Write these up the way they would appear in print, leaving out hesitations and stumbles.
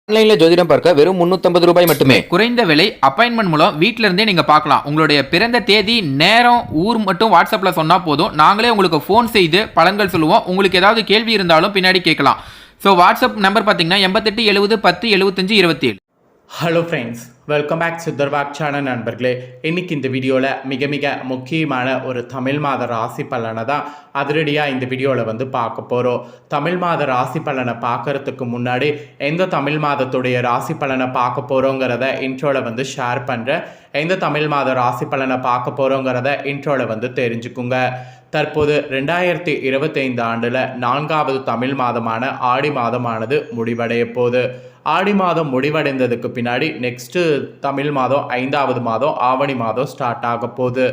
ஆன்லைன்ல ஜோதிடம் பார்க்க வெறும் 350 ரூபாய் மட்டுமே. குறைந்த விலை அப்பாயின்மெண்ட் மூலம் வீட்ல இருந்தே நீங்க பார்க்கலாம். உங்களுடைய பிறந்த தேதி, நேரம், ஊர் மட்டும் வாட்ஸ்அப்ல சொன்னா போதும். நாங்களே உங்களுக்கு ஃபோன் செய்து பலன்கள் சொல்லுவோம். உங்களுக்கு ஏதாவது கேள்வி இருந்தாலும் பின்னாடி கேட்கலாம். ஸோ வாட்ஸ்அப் நம்பர் பார்த்தீங்கன்னா 88 70 10 75 27. Hello friends, welcome back Sitharbag channel நண்பர்களே. இன்றைக்கி இந்த வீடியோவில் மிக மிக முக்கியமான ஒரு தமிழ் மாத ராசி பலனை தான் அதிரடியாக இந்த வீடியோவில் பார்க்க போகிறோம். தமிழ் மாத ராசி பலனை பார்க்குறதுக்கு முன்னாடி எந்த தமிழ் மாதத்துடைய ராசி பலனை பார்க்க போகிறோங்கிறத இன்ட்ரோவில் ஷேர் பண்ணுறேன். எந்த தமிழ் மாத ராசி பலனை பார்க்க போகிறோங்கிறத இன்ட்ரோவில் தெரிஞ்சுக்குங்க. தற்போது 2025 ஆண்டில் 4வது தமிழ் மாதமான ஆடி மாதமானது முடிவடைய போகுது. ஆடி மாதம் முடிவடைந்ததுக்கு பின்னாடி நெக்ஸ்ட்டு தமிழ் மாதம் 5வது மாதம் ஆவணி மாதம் ஸ்டார்ட் ஆக போகுது.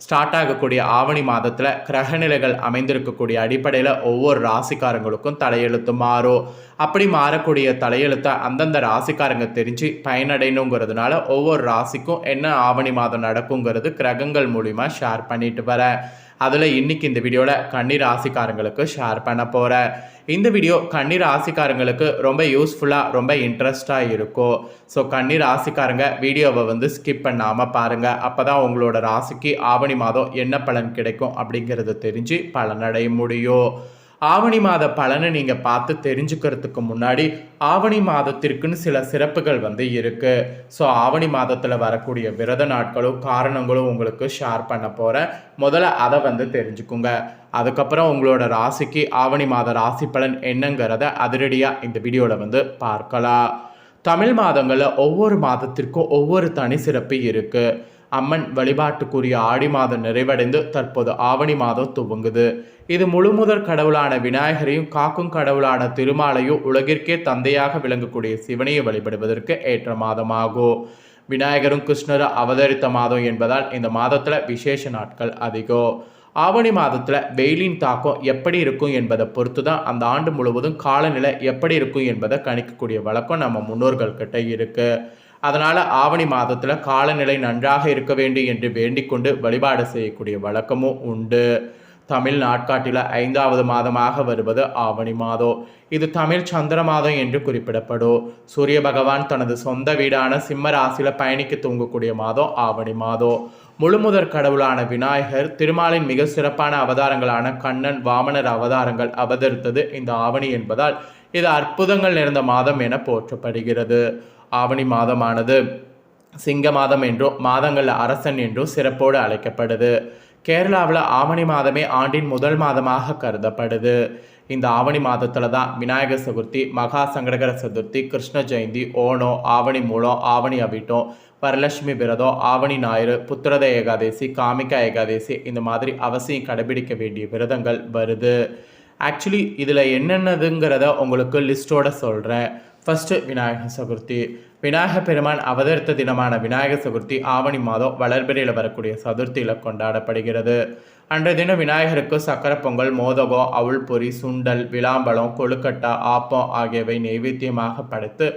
ஸ்டார்ட் ஆகக்கூடிய ஆவணி மாதத்தில் கிரகநிலைகள் அமைந்திருக்கக்கூடிய அடிப்படையில் ஒவ்வொரு ராசிக்காரங்களுக்கும் தலையெழுத்து மாறும். அப்படி மாறக்கூடிய தலையெழுத்தை அந்தந்த ராசிக்காரங்க தெரிஞ்சு பயனடையணுங்கிறதுனால ஒவ்வொரு ராசிக்கும் என்ன ஆவணி மாதம் நடக்குங்கிறது கிரகங்கள் மூலிமா ஷேர் பண்ணிட்டு வரேன். அதில் இன்றைக்கி இந்த வீடியோவில் கன்னி ராசிக்காரங்களுக்கு ஷேர் பண்ண போகிறேன். இந்த வீடியோ கன்னி ராசிக்காரங்களுக்கு ரொம்ப யூஸ்ஃபுல்லாக ரொம்ப இன்ட்ரெஸ்டாக இருக்கும். ஸோ கன்னி ராசிக்காரங்க வீடியோவை ஸ்கிப் பண்ணாமல் பாருங்கள். அப்போ தான் உங்களோட ராசிக்கு ஆவணி மாதம் என்ன பலன் கிடைக்கும் அப்படிங்கிறத தெரிஞ்சு பலனடைய முடியும். ஆவணி மாத பலனை நீங்கள் பார்த்து தெரிஞ்சுக்கிறதுக்கு முன்னாடி ஆவணி மாதத்திற்குன்னு சில சிறப்புகள் இருக்குது. ஸோ ஆவணி மாதத்தில் வரக்கூடிய விரத நாட்களும் காரணங்களும் உங்களுக்கு ஷேர் பண்ண போகிறேன். முதல்ல அதை தெரிஞ்சுக்குங்க. அதுக்கப்புறம் உங்களோட ராசிக்கு ஆவணி மாத ராசி பலன் என்னங்கிறத அதிரடியாக இந்த வீடியோவில் பார்க்கலாம். தமிழ் மாதங்களில் ஒவ்வொரு மாதத்திற்கும் ஒவ்வொரு தனி சிறப்பு இருக்குது. அம்மன் வழிபாட்டுக்குரிய ஆடி மாதம் நிறைவடைந்து தற்போது ஆவணி மாதம் துவங்குது. இது முழுமுதற் கடவுளான விநாயகரையும் காக்கும் கடவுளான திருமாலையும் உலகிற்கே தந்தையாக விளங்கக்கூடிய சிவனையும் வழிபடுவதற்கு ஏற்ற மாதமாகும். விநாயகரும் கிருஷ்ணரும் அவதரித்த மாதம் என்பதால் இந்த மாதத்தில் விசேஷ நாட்கள் அதிகம். ஆவணி மாதத்தில் வெயிலின் தாக்கம் எப்படி இருக்கும் என்பதை பொறுத்து தான் அந்த ஆண்டு முழுவதும் காலநிலை எப்படி இருக்கும் என்பதை கணிக்கக்கூடிய வழக்கம் நம்ம முன்னோர்கள்கிட்ட இருக்குது. அதனால் ஆவணி மாதத்தில் காலநிலை நன்றாக இருக்க வேண்டும் என்று வேண்டிக் கொண்டு வழிபாடு செய்யக்கூடிய வழக்கமும் உண்டு. தமிழ் நாட்காட்டில் 5வது மாதமாக வருவது ஆவணி மாதம். இது தமிழ் சந்திர மாதம் என்று குறிப்பிடப்படும். சூரிய பகவான் தனது சொந்த வீடான சிம்ம ராசியில் பயணிக்க தூங்கக்கூடிய மாதம் ஆவணி மாதம். முழுமுதற் கடவுளான விநாயகர் திருமாலின் மிக சிறப்பான அவதாரங்களான கண்ணன், வாமனர் அவதாரங்கள் அவதரித்தது இந்த ஆவணி என்பதால் இது அற்புதங்கள் நிறைந்த மாதம் என போற்றப்படுகிறது. ஆவணி மாதமானது சிங்க மாதம் என்றும் மாதங்கள் அரசன் என்றும் சிறப்போடு அழைக்கப்படுது. கேரளாவில் ஆவணி மாதமே ஆண்டின் முதல் மாதமாக கருதப்படுது. இந்த ஆவணி மாதத்தில் தான் விநாயகர் சதுர்த்தி, மகா சங்கடகர சதுர்த்தி, கிருஷ்ண ஜெயந்தி, ஓணம், ஆவணி மூலம், ஆவணி அவிட்டம், வரலட்சுமி விரதம், ஆவணி ஞாயிறு, புத்திரத ஏகாதசி, காமிகா ஏகாதசி இந்த மாதிரி அவசியம் கடைபிடிக்க வேண்டிய விரதங்கள் வருது. ஆக்சுவலி இதில் என்னென்னதுங்கிறத உங்களுக்கு லிஸ்ட்டோட சொல்கிறேன். ஃபஸ்ட்டு விநாயகர் சதுர்த்தி. விநாயகர் பெருமான் அவதரித்த தினமான விநாயகர் சதுர்த்தி ஆவணி மாதம் வளர்பிறையில் வரக்கூடிய சதுர்த்தியில் கொண்டாடப்படுகிறது. அன்றைய தினம் விநாயகருக்கு சக்கரை பொங்கல், மோதகம், அவுள் பொரி, சுண்டல், விளாம்பழம், கொழுக்கட்டை, ஆப்பம் ஆகியவை நைவேத்தியமாக படைத்து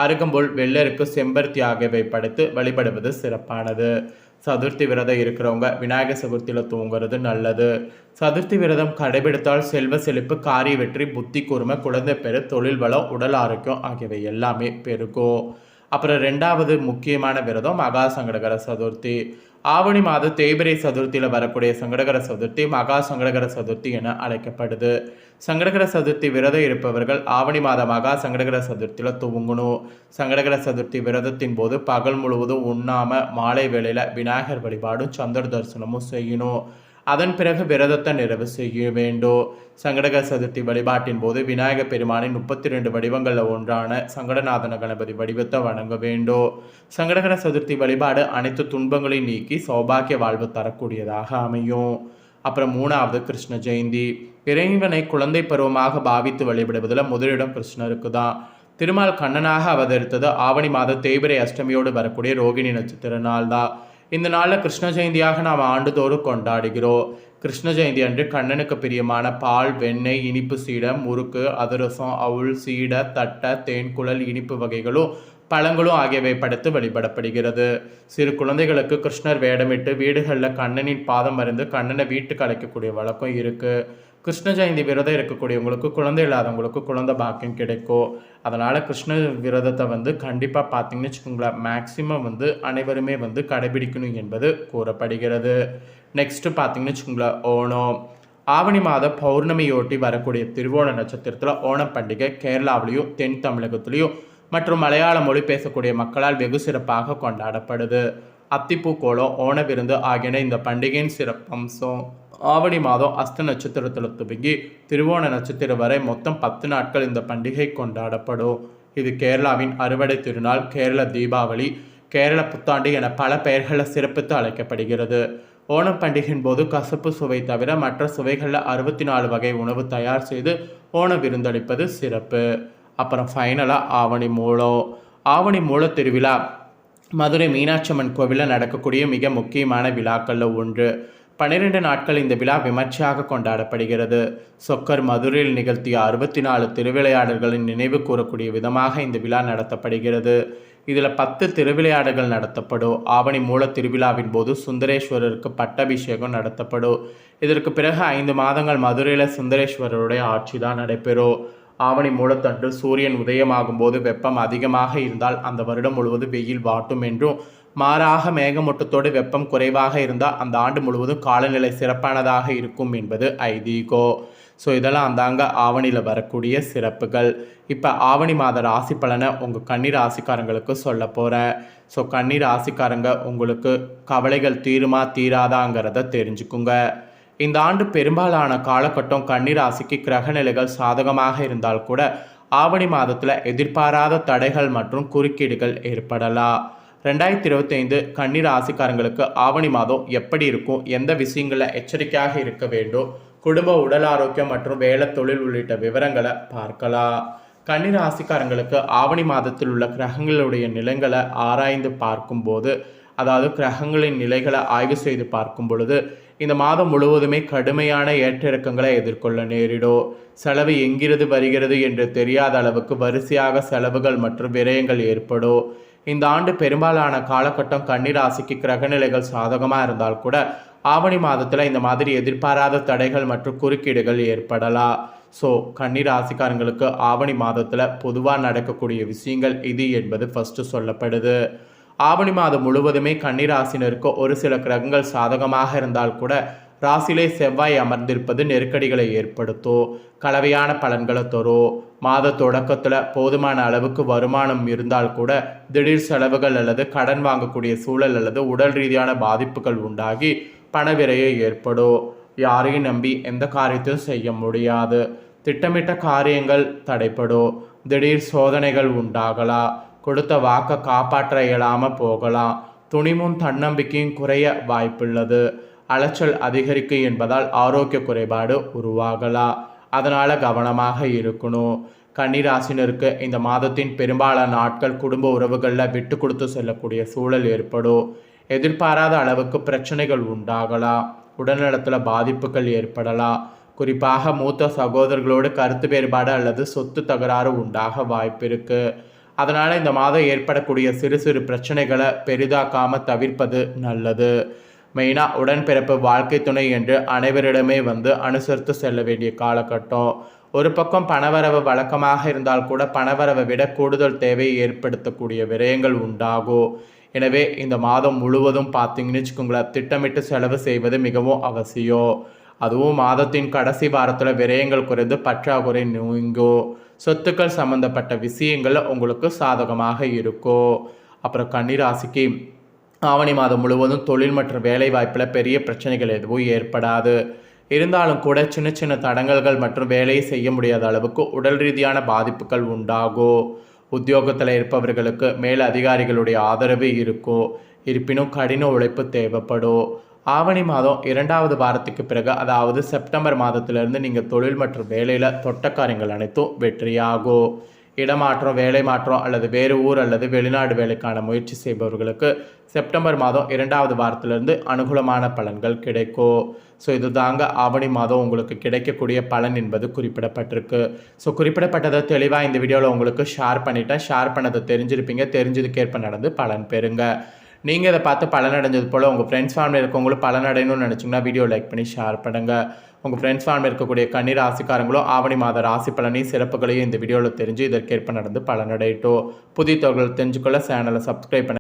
அருகம்புல், வெள்ளருக்கு செம்பருத்தி ஆகியவை படைத்து வழிபடுவது சிறப்பானது. சதுர்த்தி விரதம் இருக்கிறவங்க விநாயகர் சதுர்த்தியில் தூங்குறது நல்லது. சதுர்த்தி விரதம் கடைபிடித்தால் செல்வ செழிப்பு, காரிய வெற்றி, புத்தி கூர்மை, குழந்தை பெரு, தொழில் வளம், உடல் ஆரோக்கியம் ஆகியவை எல்லாமே பெருகும். அப்புறம் 2வது முக்கியமான விரதம் மகா சங்கடகர சதுர்த்தி. ஆவணி மாத தேய்பிரை சதுர்த்தியில் வரக்கூடிய சங்கடகர சதுர்த்தி மகா சங்கடகர சதுர்த்தி என அழைக்கப்படுது. சங்கடகர சதுர்த்தி விரதம் இருப்பவர்கள் ஆவணி மாத மகா சங்கடகர சதுர்த்தியில் துவங்கணும். சங்கடகர சதுர்த்தி விரதத்தின் போது பகல் முழுவதும் உண்ணாமல் மாலை வேளையில் விநாயகர் வழிபாடும் சந்திர தரிசனமும் செய்யணும். அதன் பிறகு விரதத்தை நிறைவு செய்ய வேண்டும். சங்கடகர சதுர்த்தி வழிபாட்டின் போது விநாயகர் பெருமானின் 32 வடிவங்களில் ஒன்றான சங்கடநாதன கணபதி வடிவத்தை வணங்க வேண்டும். சங்கடகர சதுர்த்தி வழிபாடு அனைத்து துன்பங்களையும் நீக்கி சௌபாக்கிய வாழ்வு தரக்கூடியதாக அமையும். அப்புறம் 3வது கிருஷ்ண ஜெயந்தி. இறைவனை குழந்தை பருவமாக பாவித்து வழிபடுவதில் முதலிடம் கிருஷ்ணருக்கு தான். திருமால் கண்ணனாக அவதரித்தது ஆவணி மாத தேய்பிரை அஷ்டமியோடு வரக்கூடிய ரோகிணி நட்சத்திர நாள் தான். இந்த நாளில் கிருஷ்ண ஜெயந்தியாக நாம் ஆண்டுதோறும் கொண்டாடுகிறோம். கிருஷ்ண ஜெயந்தி அன்று கண்ணனுக்கு பிரியமான பால், வெண்ணெய், இனிப்பு சீடம், முறுக்கு, அதிரசம், அவுள், சீடை, தட்டை, தேன்குழல், இனிப்பு வகைகளும் பழங்களும் ஆகியவை படைத்து வழிபடப்படுகிறது. சிறு குழந்தைகளுக்கு கிருஷ்ணர் வேடமிட்டு வீடுகளில் கண்ணனின் பாதம் அறிந்து கண்ணனை வீட்டுக்கு அழைக்கக்கூடிய வழக்கம் இருக்குது. கிருஷ்ண ஜெயந்தி விரதம் இருக்கக்கூடியவங்களுக்கு குழந்தை இல்லாதவங்களுக்கு குழந்தை பாக்கியம் கிடைக்கும். அதனால் கிருஷ்ண விரதத்தை வந்து கண்டிப்பாக பார்த்தீங்கன்னு வச்சுக்கோங்களேன், மேக்சிமம் வந்து அனைவருமே வந்து கடைபிடிக்கணும் என்பது கூறப்படுகிறது. நெக்ஸ்ட்டு பார்த்தீங்கன்னு வச்சுக்கோங்களேன், ஓணம். ஆவணி மாத பௌர்ணமியொட்டி வரக்கூடிய திருவோண நட்சத்திரத்தில் ஓணம் பண்டிகை கேரளாவிலையும் தென் தமிழகத்திலையும் மற்றும் மலையாள மொழி பேசக்கூடிய மக்களால் வெகு சிறப்பாக கொண்டாடப்படுது. அத்திப்பூ கோலம், ஓண விருந்து ஆகியன இந்த பண்டிகையின் சிறப்பம்சம். ஆவணி மாதம் அஸ்த நட்சத்திரத்தில் துவங்கி திருவோண நட்சத்திரம் வரை மொத்தம் 10 நாட்கள் இந்த பண்டிகை கொண்டாடப்படும். இது கேரளாவின் அறுவடை திருநாள், கேரள தீபாவளி, கேரள புத்தாண்டு என பல பெயர்களில் சிறப்பித்து அழைக்கப்படுகிறது. ஓணம் பண்டிகையின் போது கசப்பு சுவை தவிர மற்ற சுவைகளில் 64 வகை உணவு தயார் செய்து ஓண விருந்தளிப்பது சிறப்பு. அப்புறம் ஃபைனலாக ஆவணி மூலம். ஆவணி மூல திருவிழா மதுரை மீனாட்சி அம்மன் கோவிலில் நடக்கக்கூடிய மிக முக்கியமான விழாக்களில் ஒன்று. 12 நாட்கள் இந்த விழா விமர்சையாக கொண்டாடப்படுகிறது. சொக்கர் மதுரையில் நிகழ்த்திய 64 திருவிளையாடல்களின் நினைவு கூறக்கூடிய விதமாக இந்த விழா நடத்தப்படுகிறது. இதில் 10 திருவிளையாடல்கள் நடத்தப்படும். ஆவணி மூல திருவிழாவின் போது சுந்தரேஸ்வரருக்கு பட்டாபிஷேகம் நடத்தப்படும். இதற்கு பிறகு 5 மாதங்கள் மதுரையில் சுந்தரேஸ்வரருடைய ஆட்சி தான் நடைபெறும். ஆவணி மூலத்தன்று சூரியன் உதயமாகும் போது வெப்பம் அதிகமாக இருந்தால் அந்த வருடம் முழுவதும் வெயில் வாட்டும் என்றும், மாறாக மேகமூட்டத்தோடு வெப்பம் குறைவாக இருந்தால் அந்த ஆண்டு முழுவதும் காலநிலை சிறப்பானதாக இருக்கும் என்பது ஐதீகம். ஸோ இதெல்லாம் அந்தாங்க ஆவணியில் வரக்கூடிய சிறப்புகள். இப்போ ஆவணி மாத ராசி பலனை உங்கள் கன்னி ராசிக்காரங்களுக்கு சொல்ல போகிறேன். ஸோ கன்னி ராசிக்காரங்க, உங்களுக்கு கவலைகள் தீருமா தீராதாங்கிறத தெரிஞ்சுக்குங்க. இந்த ஆண்டு பெரும்பாலான காலகட்டம் கன்னி ராசிக்கு கிரகநிலைகள் சாதகமாக இருந்தால் கூட ஆவணி மாதத்தில் எதிர்பாராத தடைகள் மற்றும் குறுக்கீடுகள் ஏற்படலாம். 2025 கன்னி ராசிக்காரங்களுக்கு ஆவணி மாதம் எப்படி இருக்கும், எந்த விஷயங்களில் எச்சரிக்கையாக இருக்க வேண்டும், குடும்ப உடல் ஆரோக்கியம் மற்றும் வேலை தொழில் உள்ளிட்ட விவரங்களை பார்க்கலாம். கன்னி ராசிக்காரங்களுக்கு ஆவணி மாதத்தில் உள்ள கிரகங்களுடைய நிலைகளை ஆராய்ந்து பார்க்கும்போது, அதாவது கிரகங்களின் நிலைகளை ஆய்வு செய்து பார்க்கும் பொழுது இந்த மாதம் முழுவதுமே கடுமையான ஏற்ற இறக்கங்களை எதிர்கொள்ள நேரிடும். செலவு எங்கிருந்து வருகிறது என்று தெரியாத அளவுக்கு வரிசையாக செலவுகள் மற்றும் விரயங்கள் ஏற்படும். இந்த ஆண்டு பெரும்பாலான காலகட்டம் கன்னி ராசிக்கு கிரகநிலைகள் சாதகமாக இருந்தால் கூட ஆவணி மாதத்தில் இந்த மாதிரி எதிர்பாராத தடைகள் மற்றும் குறுக்கீடுகள் ஏற்படலாம். ஸோ கன்னி ராசிக்காரங்களுக்கு ஆவணி மாதத்தில் பொதுவாக நடக்கக்கூடிய விஷயங்கள் இது என்பது ஃபஸ்ட்டு சொல்லப்படுது. ஆவணி மாதம் முழுவதுமே கன்னி ராசினருக்கு ஒரு சில கிரகங்கள் சாதகமாக இருந்தால் கூட ராசியிலே செவ்வாய் அமர்ந்திருப்பது நெருக்கடிகளை ஏற்படுத்தும், கலவையான பலன்களை தரும். மாத தொடக்கத்தில் போதுமான அளவுக்கு வருமானம் இருந்தால் கூட திடீர் செலவுகள் அல்லது கடன் வாங்கக்கூடிய சூழல் அல்லது உடல் ரீதியான பாதிப்புகள் உண்டாகி பணவிரயம் ஏற்படும். யாரையும் நம்பி எந்த காரியத்தையும் செய்ய முடியாது. திட்டமிட்ட காரியங்கள் தடைப்படும். திடீர் சோதனைகள் உண்டாகலாம். கொடுத்த வாக்கை காப்பாற்ற இயலாமல் போகலாம். துணிவும் தன்னம்பிக்கையும் குறைய வாய்ப்புள்ளது. அலைச்சல் அதிகரிக்கும் என்பதால் ஆரோக்கிய குறைபாடு உருவாகலாம். அதனால் கவனமாக இருக்கணும். கன்னிராசினருக்கு இந்த மாதத்தின் பெரும்பாலான நாட்கள் குடும்ப உறவுகளில் விட்டு கொடுத்து செல்லக்கூடிய சூழல் ஏற்படும். எதிர்பாராத அளவுக்கு பிரச்சனைகள் உண்டாகலாம். உடல்நலத்தில் பாதிப்புகள் ஏற்படலாம். குறிப்பாக மூத்த சகோதரர்களோடு கருத்து வேறுபாடு அல்லது சொத்து தகராறு உண்டாக வாய்ப்பு இருக்குது. அதனால் இந்த மாதம் ஏற்படக்கூடிய சிறு சிறு பிரச்சனைகளை பெரிதாக்காமல் தவிர்ப்பது நல்லது. மெயினாக உடன்பிறப்பு, வாழ்க்கை துணை என்று அனைவரிடமே அனுசரித்து செல்ல வேண்டிய காலகட்டம். ஒரு பக்கம் பணவரவு வழக்கமாக இருந்தால் கூட பணவரவை விட கூடுதல் தேவையை ஏற்படுத்தக்கூடிய விரயங்கள் உண்டாகும். எனவே இந்த மாதம் முழுவதும் பார்த்தீங்கன்னு வச்சுக்கோங்களேன், திட்டமிட்டு செலவு செய்வது மிகவும் அவசியம். அதுவும் மாதத்தின் கடைசி வாரத்தில் விரயங்கள் குறைந்து பற்றாக்குறை நீங்கும். சொத்துக்கள் சம்பந்தப்பட்ட விஷயங்கள் உங்களுக்கு சாதகமாக இருக்கும். அப்புறம் கன்னிராசிக்கு ஆவணி மாதம் முழுவதும் தொழில் மற்றும் வேலை வாய்ப்பில் பெரிய பிரச்சனைகள் எதுவும் ஏற்படாது. இருந்தாலும் கூட சின்ன சின்ன தடங்கல்கள் மற்றும் வேலையை செய்ய முடியாத அளவுக்கு உடல் ரீதியான பாதிப்புகள் உண்டாகும். உத்தியோகத்தில் இருப்பவர்களுக்கு மேல் அதிகாரிகளுடைய ஆதரவு இருக்கும். இருப்பினும் கடின உழைப்பு தேவைப்படும். ஆவணி மாதம் 2வது வாரத்துக்கு பிறகு, அதாவது செப்டம்பர் மாதத்திலிருந்து நீங்கள் தொழில் மற்றும் வேலையில் தொட்ட காரியங்கள் அனைத்தும் வெற்றியாகும். இடமாற்றம், வேலை மாற்றம் அல்லது வேறு ஊர் அல்லது வெளிநாடு வேலைக்கான முயற்சி செய்பவர்களுக்கு செப்டம்பர் மாதம் 2வது வாரத்திலிருந்து அனுகூலமான பலன்கள் கிடைக்கும். ஸோ இது தாங்க ஆவணி மாதம் உங்களுக்கு கிடைக்கக்கூடிய பலன் என்பது குறிப்பிடப்பட்டிருக்கு. ஸோ குறிப்பிடப்பட்டதை தெளிவாக இந்த வீடியோவில் உங்களுக்கு ஷேர் பண்ணிட்டேன். ஷேர் பண்ணதை தெரிஞ்சிருப்பீங்க. தெரிஞ்சதுக்கேற்ப நடந்து பலன் பெறுங்க. நீங்கள் இதை பார்த்து பலனடைஞ்சது போல் உங்கள் ஃப்ரெண்ட்ஸ் ஃபேமிலி இருக்கவங்களும் பலனடையணும்னு நினச்சிங்கன்னா வீடியோ லைக் பண்ணி ஷேர் பண்ணுங்கள். உங்கள் ஃப்ரெண்ட்ஸ் ஃபார்மில் இருக்கக்கூடிய கன்னி ராசிக்காரங்களோ ஆவணி மாத ராசி பலனையும் சிறப்புகளையும் இந்த வீடியோவில் தெரிஞ்சு இதற்கேற்ப நடந்து பலனடையட்டும். புதிய தகவல் தெரிஞ்சுக்கொள்ள சேனலை சப்ஸ்கிரைப் பண்ண